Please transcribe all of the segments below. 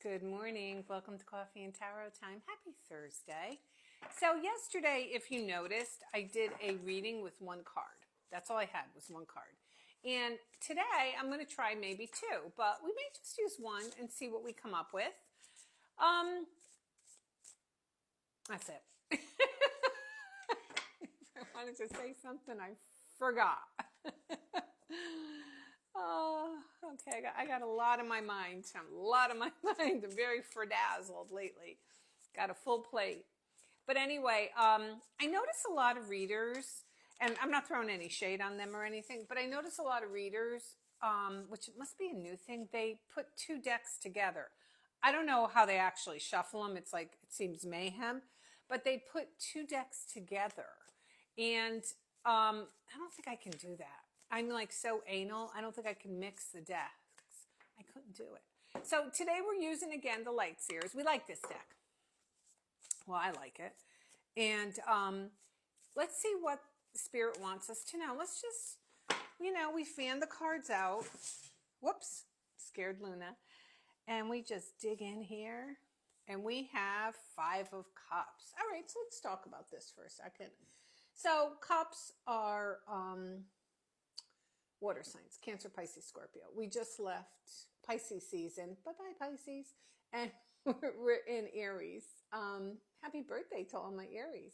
Good morning. Welcome to Coffee and Tarot Time. Happy Thursday. So yesterday, if you noticed, I did a reading with one card. That's all I had was one card. And today, I'm going to try maybe two, but we may just use one and see what we come up with. That's it. I wanted to say something, I forgot. Oh, okay. I got a lot on my mind. I'm very frazzled lately. Got a full plate. But anyway, I notice a lot of readers, and I'm not throwing any shade on them or anything, but I notice a lot of readers, which must be a new thing, they put two decks together. I don't know how they actually shuffle them. It's like, it seems mayhem, but they put two decks together. And I don't think I can do that. I'm like so anal. I don't think I can mix the decks. I couldn't do it. So today we're using again the Light Seers. We like this deck. Well, I like it. And let's see what Spirit wants us to know. Let's just, we fan the cards out. Whoops, scared Luna. And we just dig in here. And we have Five of Cups. All right, so let's talk about this for a second. So cups are water signs, Cancer, Pisces, Scorpio. We just left Pisces season. Bye-bye, Pisces. And we're in Aries. Happy birthday to all my Aries.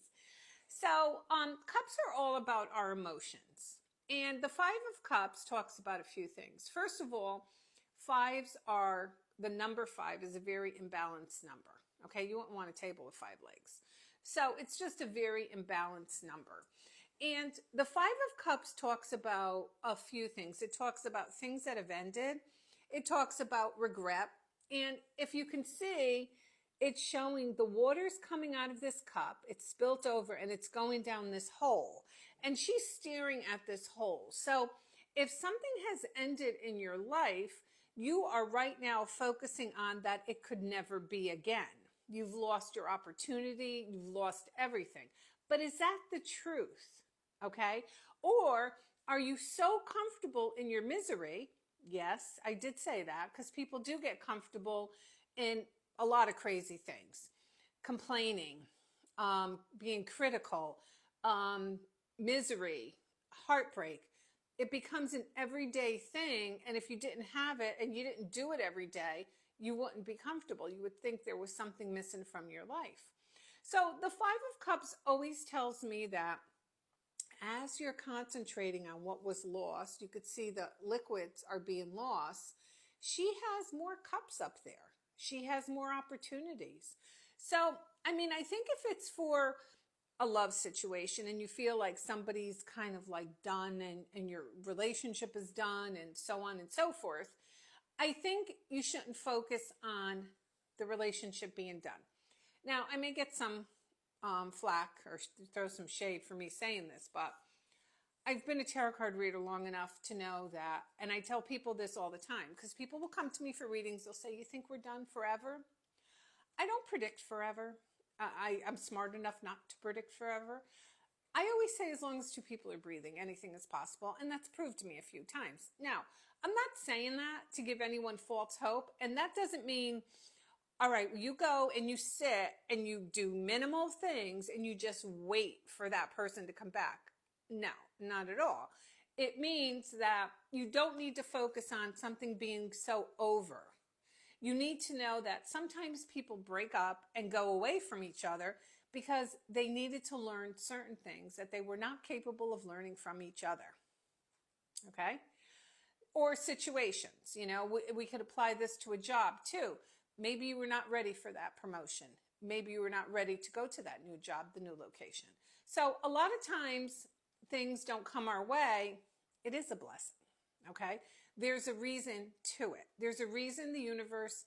So cups are all about our emotions. And the Five of Cups talks about a few things. First of all, the number five is a very imbalanced number. Okay, you wouldn't want a table with five legs. So it's just a very imbalanced number. And the Five of Cups talks about a few things. It talks about things that have ended. It talks about regret. And if you can see, it's showing the water's coming out of this cup. It's spilt over and it's going down this hole. And she's staring at this hole. So if something has ended in your life, you are right now focusing on that it could never be again. You've lost your opportunity. You've lost everything. But is that the truth? Okay? Or are you so comfortable in your misery? Yes, I did say that because people do get comfortable in a lot of crazy things. Complaining, being critical, misery, heartbreak. It becomes an everyday thing. And if you didn't have it and you didn't do it every day, you wouldn't be comfortable. You would think there was something missing from your life. So the Five of Cups always tells me that as you're concentrating on what was lost, you could see the liquids are being lost. She has more cups up there. She has more opportunities. So, I think if it's for a love situation and you feel like somebody's kind of like done and your relationship is done and so on and so forth, I think you shouldn't focus on the relationship being done. Now, I may get some flack or throw some shade for me saying this, but I've been a tarot card reader long enough to know that, and I tell people this all the time, because people will come to me for readings, they'll say, you think we're done forever? I don't predict forever. I'm smart enough not to predict forever. I always say as long as two people are breathing, anything is possible, and that's proved to me a few times. Now, I'm not saying that to give anyone false hope, and that doesn't mean, all right, you go and you sit and you do minimal things and you just wait for that person to come back. No, not at all. It means that you don't need to focus on something being so over. You need to know that sometimes people break up and go away from each other because they needed to learn certain things that they were not capable of learning from each other. Okay? Or situations, we could apply this to a job too. Maybe you were not ready for that promotion. Maybe you were not ready to go to that new job, the new location. So a lot of times things don't come our way. It is a blessing. Okay? There's a reason to it. There's a reason the universe,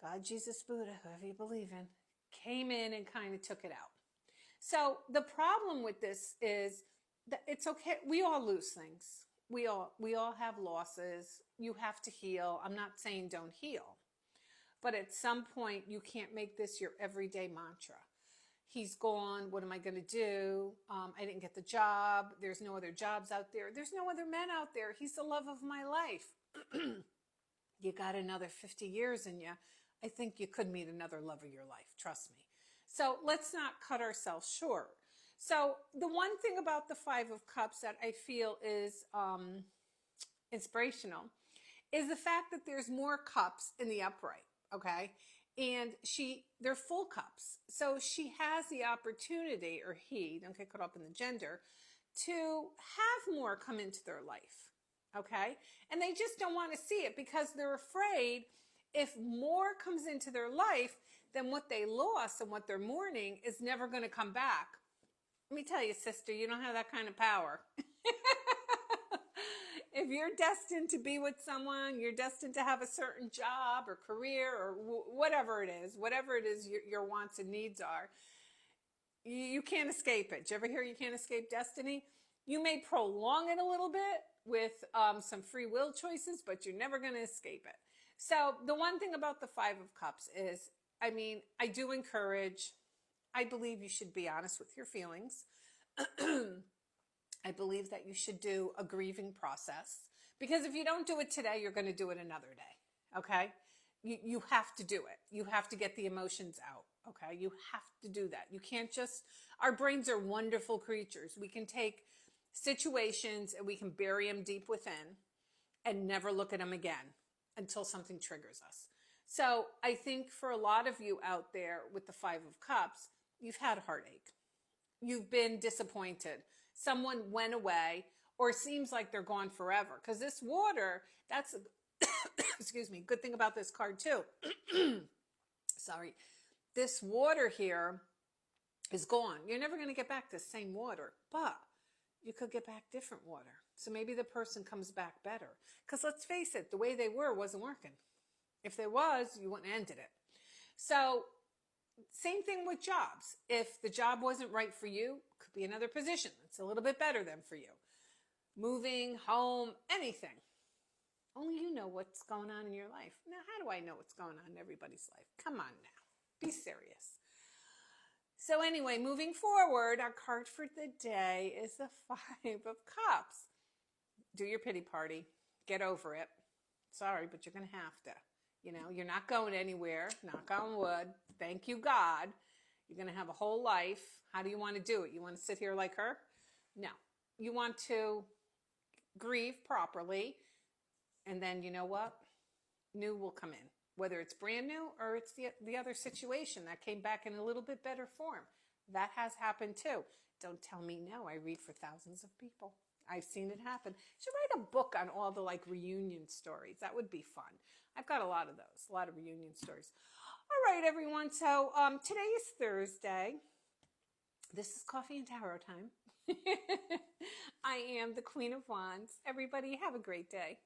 God, Jesus, Buddha, whoever you believe in, came in and kind of took it out. So the problem with this is that it's okay. We all lose things. We all have losses. You have to heal. I'm not saying don't heal. But at some point, you can't make this your everyday mantra. He's gone. What am I going to do? I didn't get the job. There's no other jobs out there. There's no other men out there. He's the love of my life. You got another 50 years in you. I think you could meet another love of your life. Trust me. So let's not cut ourselves short. So the one thing about the Five of Cups that I feel is inspirational is the fact that there's more cups in the upright, okay? And they're full cups. So she has the opportunity, or he, don't get caught up in the gender, to have more come into their life, okay? And they just don't want to see it because they're afraid if more comes into their life, then what they lost and what they're mourning is never going to come back. Let me tell you, sister, you don't have that kind of power. If you're destined to be with someone, you're destined to have a certain job or career or whatever it is your wants and needs are, you can't escape it. Did you ever hear you can't escape destiny? You may prolong it a little bit with some free will choices, but you're never going to escape it. So the one thing about the Five of Cups is, I mean, I do encourage, I believe you should be honest with your feelings. I believe that you should do a grieving process, because if you don't do it today, you're going to do it another day. Okay. You have to do it. You have to get the emotions out. Okay. You have to do that. You can't just, our brains are wonderful creatures. We can take situations and we can bury them deep within and never look at them again until something triggers us. So I think for a lot of you out there with the Five of Cups, you've had heartache. You've been disappointed. Someone went away, or seems like they're gone forever. Because this water, that's, excuse me, good thing about this card too. Sorry. This water here is gone. You're never going to get back the same water, but you could get back different water. So maybe the person comes back better. Because let's face it, the way they were wasn't working. If there was, you wouldn't have ended it. So same thing with jobs. If the job wasn't right for you, could be another position that's a little bit better than for you. Moving, home, anything. Only you know what's going on in your life. Now, how do I know what's going on in everybody's life? Come on now. Be serious. So anyway, moving forward, our card for the day is the Five of Cups. Do your pity party. Get over it. Sorry, but you're going to have to. You know, you're not going anywhere. Knock on wood. Thank you, God. You're going to have a whole life. How do you want to do it? You want to sit here like her? No. You want to grieve properly. And then, you know what? New will come in. Whether it's brand new or it's the other situation that came back in a little bit better form. That has happened too. Don't tell me no. I read for thousands of people. I've seen it happen. I should write a book on all the reunion stories. That would be fun. I've got a lot of those, a lot of reunion stories. All right, everyone. So today is Thursday. This is Coffee and Tarot time. I am the Queen of Wands. Everybody have a great day.